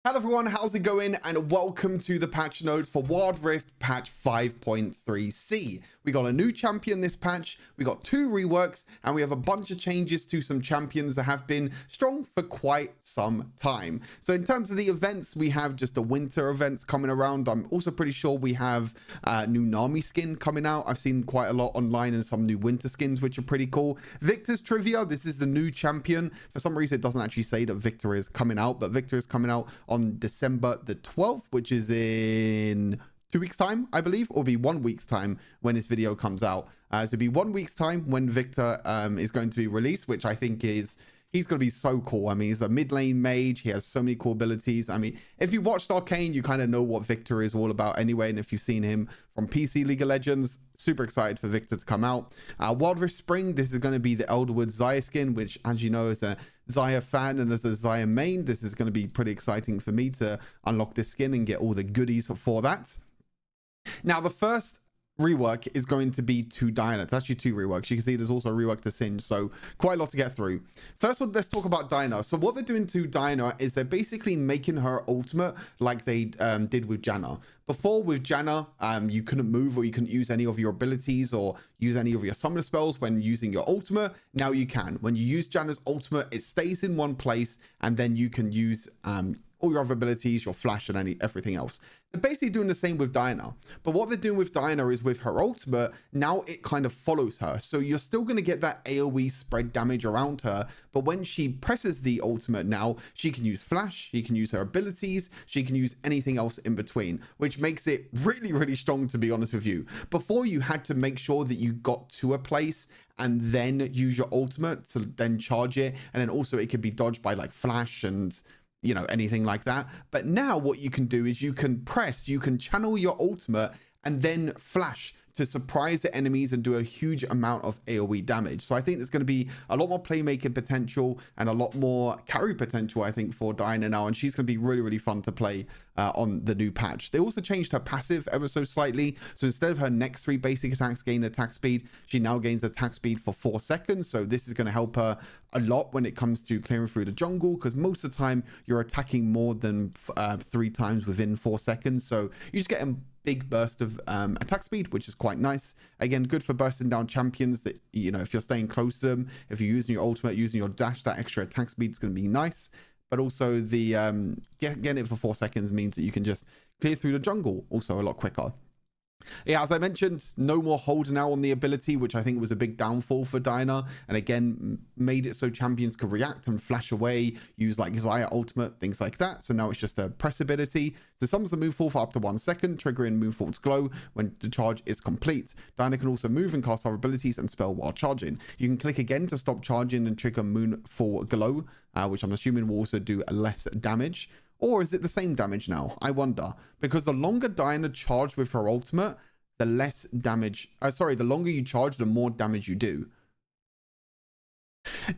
Hello everyone, how's it going? And welcome to the patch notes for Wild Rift patch 5.3c. We got a new champion this patch, we got 2 reworks, and we have a bunch of changes to some champions that have been strong for quite some time. So in terms of the events, we have just the winter events coming around. I'm also pretty sure we have a new Nami skin coming out. I've seen quite a lot online and some new winter skins, which are pretty cool. Victor's trivia, this is the new champion. For some reason, it doesn't actually say that Victor is coming out, but Victor is coming out on December the 12th, which is in 2 weeks time, I believe, or be 1 week's time when this video comes out. So it'll be 1 week's time when Victor is going to be released, which I think is, he's going to be so cool. I mean, he's a mid lane mage. He has so many cool abilities. I mean, if you watched Arcane, you kind of know what Victor is all about anyway. And if you've seen him from PC League of Legends, super excited for Victor to come out. Wild Rift Spring, this is going to be the Elderwood Xayah skin, which, as you know, is a Xayah fan and as a Xayah main, this is going to be pretty exciting for me to unlock this skin and get all the goodies for that. Now, the first rework is going to be to Diana. It's actually 2 reworks. You can see there's also a rework to Singe, so quite a lot to get through. First one, let's talk about Diana. So what they're doing to Diana is they're basically making her ultimate like they did with Janna. Before with Janna, you couldn't move or you couldn't use any of your abilities or use any of your summoner spells when using your ultimate. Now you can. When you use Janna's ultimate, it stays in one place and then you can use all your other abilities, your flash and everything else. They're basically doing the same with Diana. But what they're doing with Diana is with her ultimate, now it kind of follows her. So you're still going to get that AoE spread damage around her. But when she presses the ultimate now, she can use flash, she can use her abilities, she can use anything else in between, which makes it really, really strong, to be honest with you. Before, you had to make sure that you got to a place and then use your ultimate to then charge it. And then also it could be dodged by like flash and anything like that. But now what you can do is you can channel your ultimate and then flash to surprise the enemies and do a huge amount of AoE damage. So I think there's going to be a lot more playmaking potential and a lot more carry potential, I think, for Diana now. And she's going to be really, really fun to play on the new patch. They also changed her passive ever so slightly. So instead of her next 3 basic attacks gain attack speed, she now gains attack speed for 4 seconds. So this is going to help her a lot when it comes to clearing through the jungle, because most of the time you're attacking more than 3 times within 4 seconds. So you just get a big burst of attack speed, which is quite nice. Again, good for bursting down champions that, if you're staying close to them, if you're using your ultimate, using your dash, that extra attack speed is going to be nice. But also the getting it for 4 seconds means that you can just clear through the jungle also a lot quicker. Yeah, as I mentioned, no more hold now on the ability, which I think was a big downfall for Diana, and again made it so champions could react and flash away, use like Xayah ultimate, things like that. So now it's just a press ability. So summons the move forward for up to 1 second, triggering move forward's glow when the charge is complete. Diana can also move and cast her abilities and spell while charging. You can click again to stop charging and trigger Moonfall Glow, which I'm assuming will also do less damage. Or is it the same damage now? I wonder. Because the longer Diana charged with her ultimate, the less damage... the longer you charge, the more damage you do.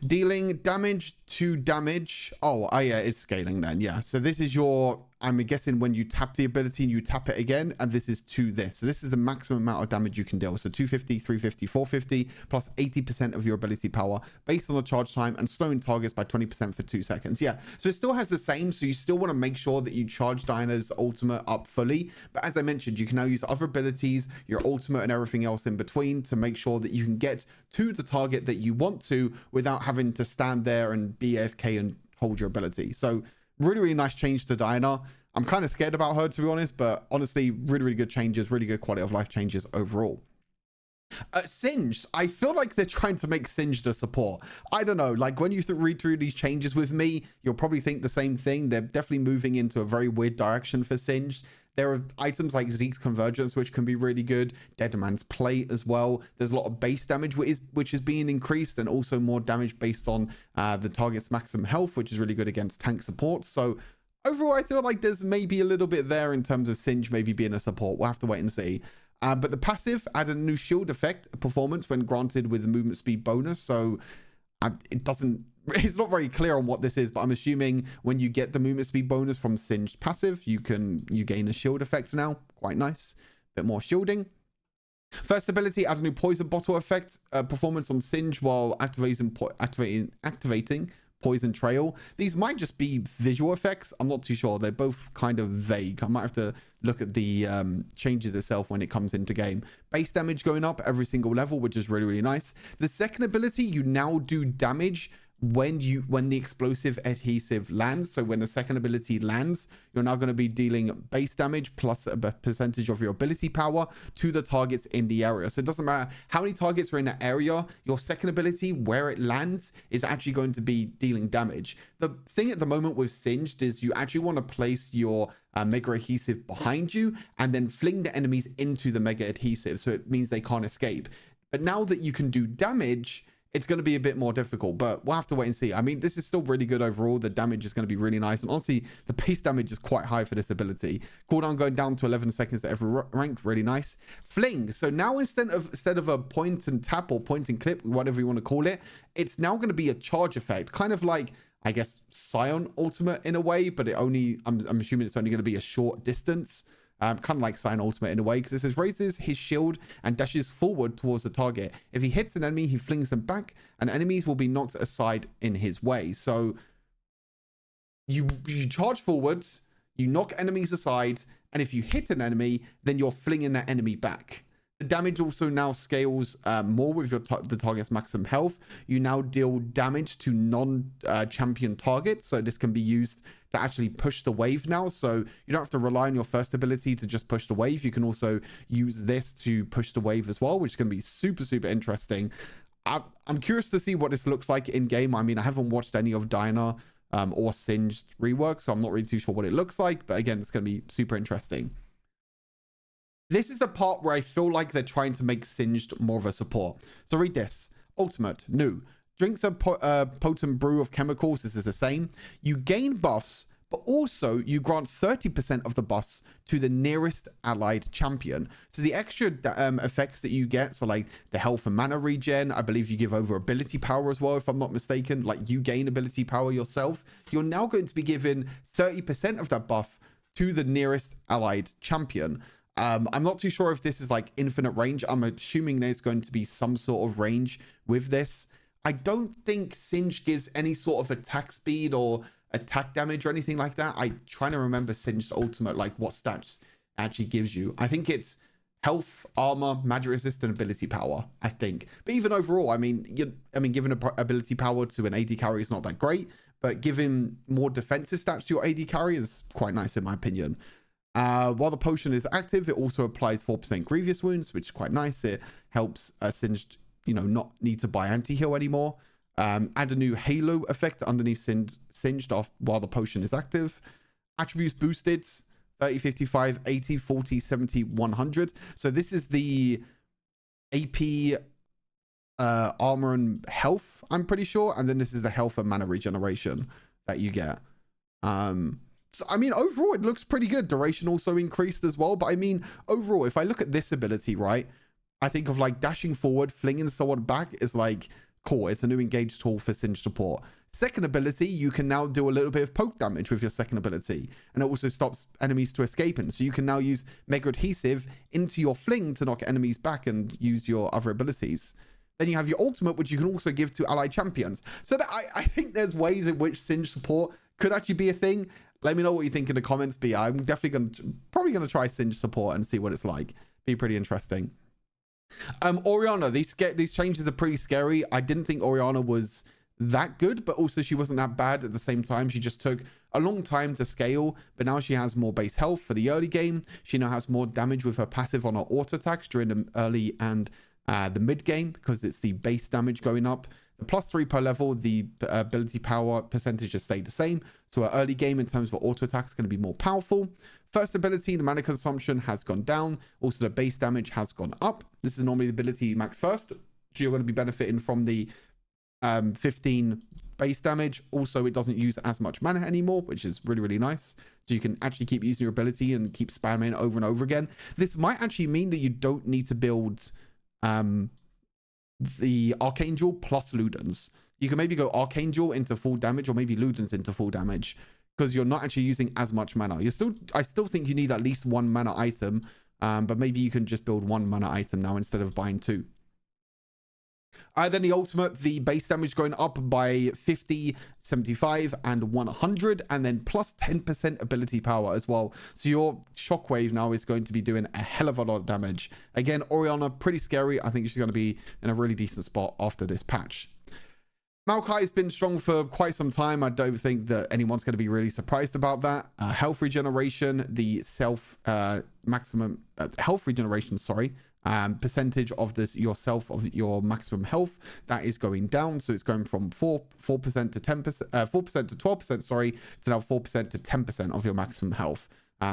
Dealing damage to damage. Oh, yeah, it's scaling then. Yeah. So this is your... I'm guessing when you tap the ability and you tap it again, and this is to this. So this is the maximum amount of damage you can deal. So 250, 350, 450, plus 80% of your ability power based on the charge time and slowing targets by 20% for 2 seconds. Yeah, so it still has the same. So you still want to make sure that you charge Diana's ultimate up fully. But as I mentioned, you can now use other abilities, your ultimate and everything else in between to make sure that you can get to the target that you want to without having to stand there and be AFK and hold your ability. So really, really nice change to Diana. I'm kind of scared about her, to be honest, but honestly, really, really good changes, really good quality of life changes overall. Singe, I feel like they're trying to make Singe the support. I don't know, like when you read through these changes with me, you'll probably think the same thing. They're definitely moving into a very weird direction for Singe. There are items like Zeke's Convergence, which can be really good. Dead Man's Plate as well. There's a lot of base damage, which is being increased, and also more damage based on the target's maximum health, which is really good against tank support. So overall, I feel like there's maybe a little bit there in terms of Singe maybe being a support. We'll have to wait and see. But the passive added a new shield effect performance when granted with the movement speed bonus. So it's not very clear on what this is, but I'm assuming when you get the movement speed bonus from Singed passive, you gain a shield effect now. Quite nice. Bit more shielding. First ability, add a new poison bottle effect performance on Singe while activating Poison Trail. These might just be visual effects. I'm not too sure. They're both kind of vague. I might have to look at the changes itself when it comes into game. Base damage going up every single level, which is really, really nice. The second ability, you now do damage when the explosive adhesive lands. So when the second ability lands, you're now going to be dealing base damage plus a percentage of your ability power to the targets in the area. So it doesn't matter how many targets are in that area, your second ability, where it lands, is actually going to be dealing damage. The thing at the moment with Singed is you actually want to place your mega adhesive behind you and then fling the enemies into the mega adhesive, so it means they can't escape. But now that you can do damage, it's going to be a bit more difficult, but we'll have to wait and see. I mean, this is still really good overall. The damage is going to be really nice. And honestly, the base damage is quite high for this ability. Cooldown going down to 11 seconds at every rank. Really nice. Fling. So now instead of a point and tap or point and clip, whatever you want to call it, it's now going to be a charge effect. Kind of like, I guess, Scion Ultimate in a way, but I'm assuming it's only going to be a short distance. Kind of like Scion Ultimate in a way, because it says raises his shield and dashes forward towards the target. If he hits an enemy, he flings them back, and enemies will be knocked aside in his way. So you charge forwards, you knock enemies aside, and if you hit an enemy, then you're flinging that enemy back. The damage also now scales more with the target's maximum health. You now deal damage to non-champion targets. So this can be used to actually push the wave now. So you don't have to rely on your first ability to just push the wave. You can also use this to push the wave as well, which is going to be super, super interesting. I'm curious to see what this looks like in game. I mean, I haven't watched any of Dinah or Singed rework, so I'm not really too sure what it looks like. But again, it's going to be super interesting. This is the part where I feel like they're trying to make Singed more of a support. So read this. Ultimate, new. Drinks a potent brew of chemicals. This is the same. You gain buffs, but also you grant 30% of the buffs to the nearest allied champion. So the extra effects that you get, so like the health and mana regen, I believe you give over ability power as well, if I'm not mistaken. Like you gain ability power yourself. You're now going to be given 30% of that buff to the nearest allied champion. I'm not too sure if this is like infinite range. I'm assuming there's going to be some sort of range with this. I don't think Singe gives any sort of attack speed or attack damage or anything like that. I'm trying to remember Singe's ultimate, like what stats actually gives you. I think it's health, armor, magic resist, and ability power, I think. But even overall, I mean, giving ability power to an AD carry is not that great, but giving more defensive stats to your AD carry is quite nice in my opinion. While the potion is active, it also applies 4% grievous wounds, which is quite nice. It helps Singed, not need to buy anti-heal anymore. Add a new halo effect underneath Singed off while the potion is active. Attributes boosted 30, 55, 80, 40, 70, 100. So this is the AP armor and health, I'm pretty sure. And then this is the health and mana regeneration that you get. So, I mean, overall, it looks pretty good. Duration also increased as well. But I mean, overall, if I look at this ability, right, I think of like dashing forward, flinging someone back is like, cool. It's a new engage tool for Singe support. Second ability, you can now do a little bit of poke damage with your second ability. And it also stops enemies to escaping. So you can now use Mega Adhesive into your fling to knock enemies back and use your other abilities. Then you have your ultimate, which you can also give to allied champions. So that I think there's ways in which Singe support could actually be a thing. Let me know what you think in the comments. But yeah, I'm definitely probably going to try Singe support and see what it's like. Be pretty interesting. Orianna, these changes are pretty scary. I didn't think Orianna was that good, but also she wasn't that bad at the same time. She just took a long time to scale, but now she has more base health for the early game. She now has more damage with her passive on her auto attacks during the early and the mid game, because it's the base damage going up. The +3 per level, the ability power percentage has stayed the same. So our early game in terms of auto attack is going to be more powerful. First ability, the mana consumption has gone down. Also, the base damage has gone up. This is normally the ability max first. So you're going to be benefiting from the 15 base damage. Also, it doesn't use as much mana anymore, which is really, really nice. So you can actually keep using your ability and keep spamming it over and over again. This might actually mean that you don't need to build the Archangel plus Ludens. You can maybe go Archangel into full damage, or maybe Ludens into full damage, because you're not actually using as much mana. I still think you need at least one mana item, but maybe you can just build one mana item now instead of buying two. Then the ultimate, the base damage going up by 50, 75, and 100, and then plus 10% ability power as well. So your shockwave now is going to be doing a hell of a lot of damage. Again, Orianna, pretty scary. I think she's going to be in a really decent spot after this patch. Maokai has been strong for quite some time. I don't think that anyone's going to be really surprised about that. Health regeneration, the maximum health regeneration, sorry, percentage of this yourself of your maximum health, that is going down. So it's going from 4% to 10%, 4% to 12%, sorry, to now 4% to 10% of your maximum health.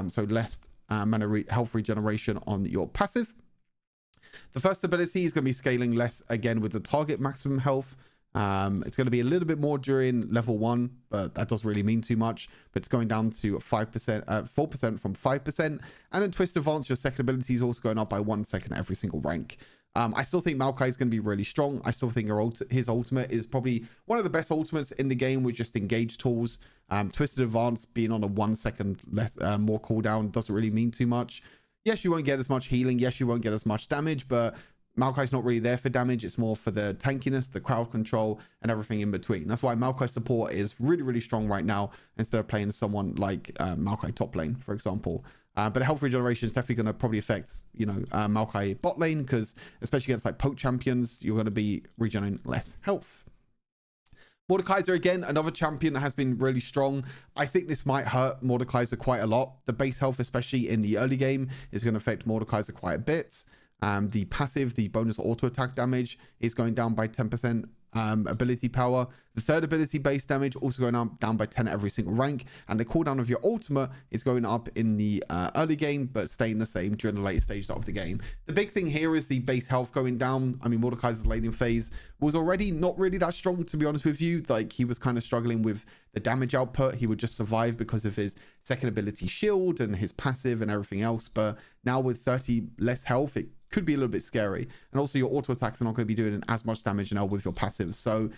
So less health regeneration on your passive. The first ability is going to be scaling less again with the target maximum health. It's going to be a little bit more during level 1, but that doesn't really mean too much. But it's going down to 5%, 4% from 5%. And then Twist Advance, your second ability is also going up by 1 second every single rank. I still think Maokai is going to be really strong. I still think his ultimate is probably one of the best ultimates in the game with just engage tools. Twisted Advance being on a 1 second less, more cooldown doesn't really mean too much. Yes, you won't get as much healing. Yes, you won't get as much damage, but Maokai's not really there for damage. It's more for the tankiness, the crowd control, and everything in between. That's why Maokai support is really, really strong right now instead of playing someone like Maokai top lane, for example. But health regeneration is definitely going to probably affect, you know, Maokai bot lane, because especially against like poke champions, you're going to be regenerating less health. Mordekaiser, again, another champion that has been really strong. I think this might hurt Mordekaiser quite a lot. The base health, especially in the early game, is going to affect Mordekaiser quite a bit. The passive, the bonus auto attack damage, is going down by 10% ability power. The third ability base damage also going down by 10 every single rank, and the cooldown of your ultimate is going up in the early game but staying the same during the later stages of the game. The big thing here is the base health going down. I mean, Mordekaiser's laning phase was already not really that strong, to be honest with you. Like, he was kind of struggling with the damage output. He would just survive because of his second ability shield and his passive and everything else, but now with 30 less health, it could be a little bit scary. And also your auto attacks are not going to be doing as much damage now with your passives. So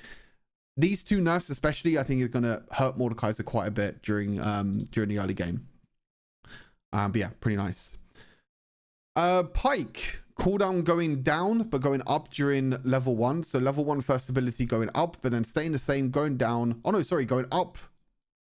these two nerfs especially, I think, is going to hurt Mordekaiser quite a bit during the early game. But yeah, pretty nice. Pyke, cooldown going down but going up during level 1. So level 1 first ability going up, but then staying the same, going down. Oh no, sorry, going up.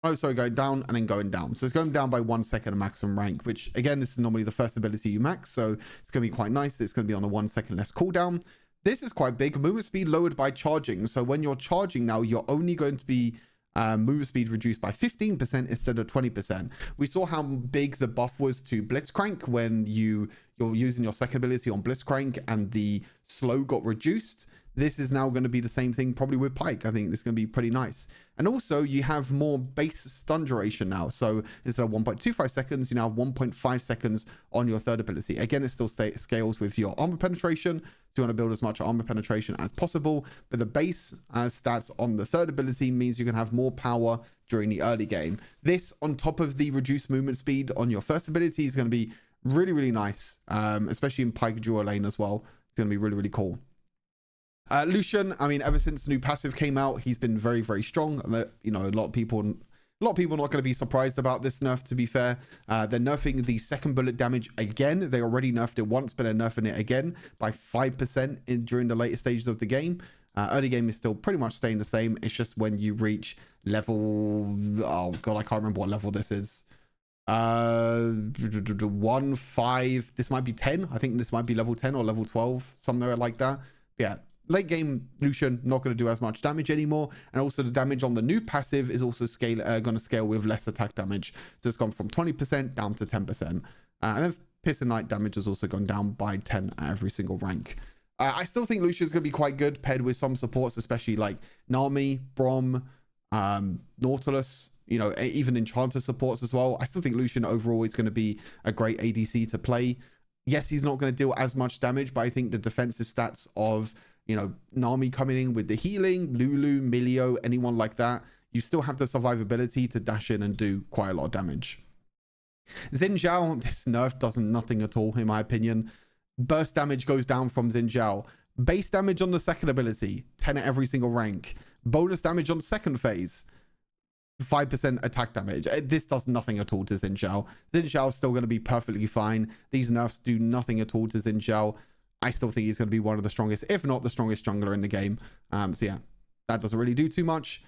Oh, sorry, going down and then going down. So it's going down by 1 second of maximum rank, which again, this is normally the first ability you max. So it's going to be quite nice. It's going to be on a 1 second less cooldown. This is quite big. Movement speed lowered by charging. So when you're charging now, you're only going to be movement speed reduced by 15% instead of 20%. We saw how big the buff was to Blitzcrank when you're using your second ability on Blitzcrank and the slow got reduced. This is now going to be the same thing probably with Pyke. I think this is going to be pretty nice. And also you have more base stun duration now. So instead of 1.25 seconds, you now have 1.5 seconds on your third ability. Again, it still scales with your armor penetration. So you want to build as much armor penetration as possible. But the base stats on the third ability means you can have more power during the early game. This on top of the reduced movement speed on your first ability is going to be really, really nice. Especially in Pyke duo lane as well. It's going to be really, really cool. Lucian, I mean, ever since the new passive came out, he's been very, very strong. You know, a lot of people are not going to be surprised about this nerf, to be fair. They're nerfing the second bullet damage again. They already nerfed it once, but they're nerfing it again by 5% during the later stages of the game. Early game is still pretty much staying the same. It's just when you reach level... Oh, God, I can't remember what level this is. 1, 5... This might be 10. I think this might be level 10 or level 12, somewhere like that. But yeah. Late game Lucian not going to do as much damage anymore, and also the damage on the new passive is also going to scale with less attack damage. So it's gone from 20% down to 10%. And then Pierce and Knight damage has also gone down by 10 at every single rank. I still think Lucian is going to be quite good paired with some supports, especially like Nami, Brom, Nautilus, you know, even Enchanter supports as well. I still think Lucian overall is going to be a great ADC to play. Yes, he's not going to deal as much damage, but I think the defensive stats of, you know, Nami coming in with the healing, Lulu, Milio, anyone like that, you still have the survivability to dash in and do quite a lot of damage. Xin Zhao, this nerf does nothing at all, in my opinion. Burst damage goes down from Xin Zhao. Base damage on the second ability, 10 at every single rank. Bonus damage on second phase, 5% attack damage. This does nothing at all to Xin Zhao. Xin Zhao is still going to be perfectly fine. These nerfs do nothing at all to Xin Zhao. I still think he's going to be one of the strongest, if not the strongest jungler in the game. So yeah, that doesn't really do too much.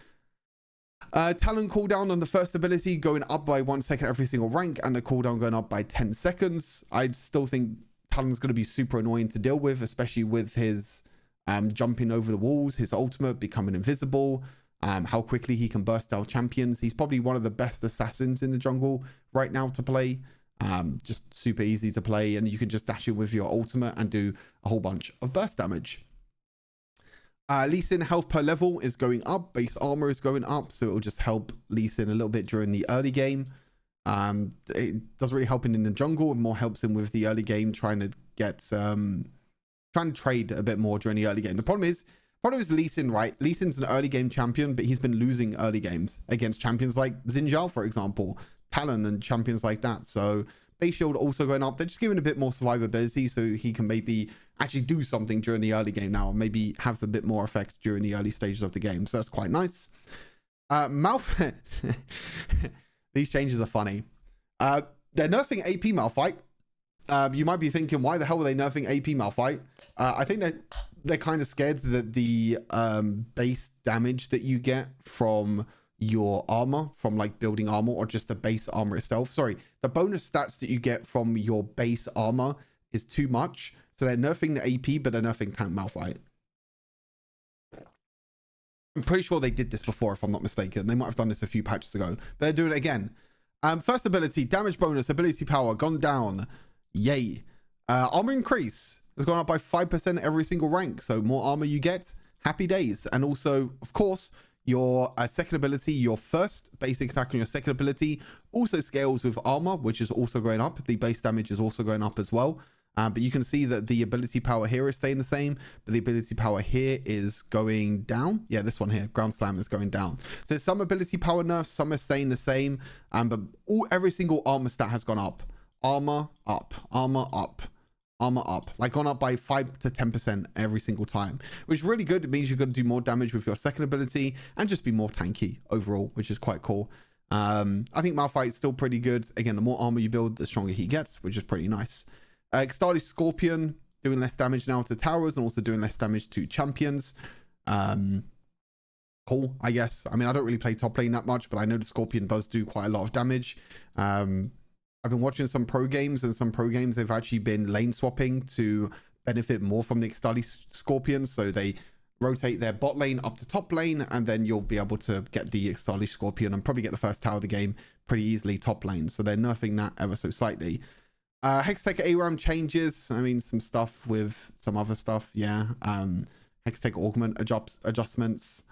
Talon cooldown on the first ability going up by 1 second every single rank, and the cooldown going up by 10 seconds. I still think Talon's going to be super annoying to deal with, especially with his jumping over the walls, his ultimate becoming invisible, how quickly he can burst down champions. He's probably one of the best assassins in the jungle right now to play. Just super easy to play, and you can just dash in with your ultimate and do a whole bunch of burst damage. Lee Sin health per level is going up, base armor is going up, so it will just help Lee Sin a little bit during the early game. It doesn't really help him in the jungle, and more helps him with the early game, trying to get trying to trade a bit more during the early game. The problem is Lee Sin, right? Lee Sin's an early game champion, but he's been losing early games against champions like Xin Zhao, for example, Talon, and champions like that. So base shield also going up. They're just giving a bit more survivability, so he can maybe actually do something during the early game now, and maybe have a bit more effect during the early stages of the game. So that's quite nice. Malphite. These changes are funny. They're nerfing AP Malphite. You might be thinking, why the hell are they nerfing AP Malphite? I think they're kind of scared that the base damage that you get from your armor, from like building armor, or just the base armor itself, sorry, the bonus stats that you get from your base armor is too much. So they're nerfing the AP, but they're nerfing Tank Malphite. I'm pretty sure they did this before, if I'm not mistaken. They might have done this a few patches ago, but they're doing it again. First ability, damage bonus, ability power gone down. Yay. Armor increase has gone up by 5% every single rank. So more armor you get, happy days. And also, of course, your second ability, your first basic attack on your second ability also scales with armor, which is also going up. The base damage is also going up as well. But you can see that the ability power here is staying the same, but the ability power here is going down. Yeah, this one here, ground slam, is going down. So some ability power nerfs, some are staying the same, but every single armor stat has gone up. Armor up, armor up, armor up, like gone up by 5 to 10% every single time, which is really good. It means you're going to do more damage with your second ability and just be more tanky overall, which is quite cool. I think Malphite's still pretty good. Again, the more armor you build, the stronger he gets, which is pretty nice. Extali Scorpion doing less damage now to towers, and also doing less damage to champions. Cool, I guess. I mean, I don't really play top lane that much, but I know the Scorpion does do quite a lot of damage. I've been watching some pro games, and some pro games they've actually been lane swapping to benefit more from the Extali Scorpion. So they rotate their bot lane up to top lane, and then you'll be able to get the Extali Scorpion and probably get the first tower of the game pretty easily top lane. So they're nerfing that ever so slightly. Hextech ARAM changes. I mean, some stuff with some other stuff. Yeah. Hextech augment adjustments.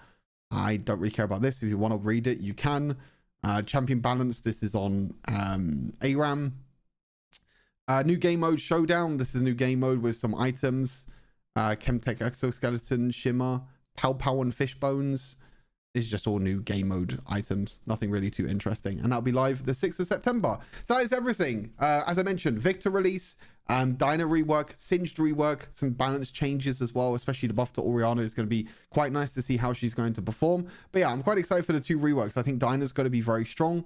I don't really care about this. If you want to read it, you can. Champion balance. This is on ARAM. New game mode showdown. This is a new game mode with some items. Chemtech exoskeleton, shimmer, pow and fish bones. This is just all new game mode items. Nothing really too interesting. And that'll be live the 6th of September. So that is everything. As I mentioned, Victor release, Dyna rework, Singed rework, some balance changes as well, especially the buff to Orianna is going to be quite nice to see how she's going to perform. But yeah, I'm quite excited for the 2 reworks. I think Dyna's going to be very strong.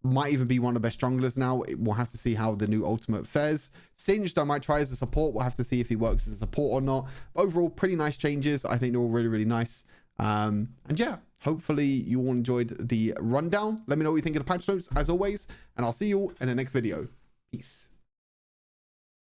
Might even be one of the best junglers now. We'll have to see how the new ultimate fares. Singed, I might try as a support. We'll have to see if he works as a support or not. But overall, pretty nice changes. I think they're all really, really nice. And yeah, hopefully you all enjoyed the rundown. Let me know what you think of the patch notes as always, and I'll see you all in the next video. Peace.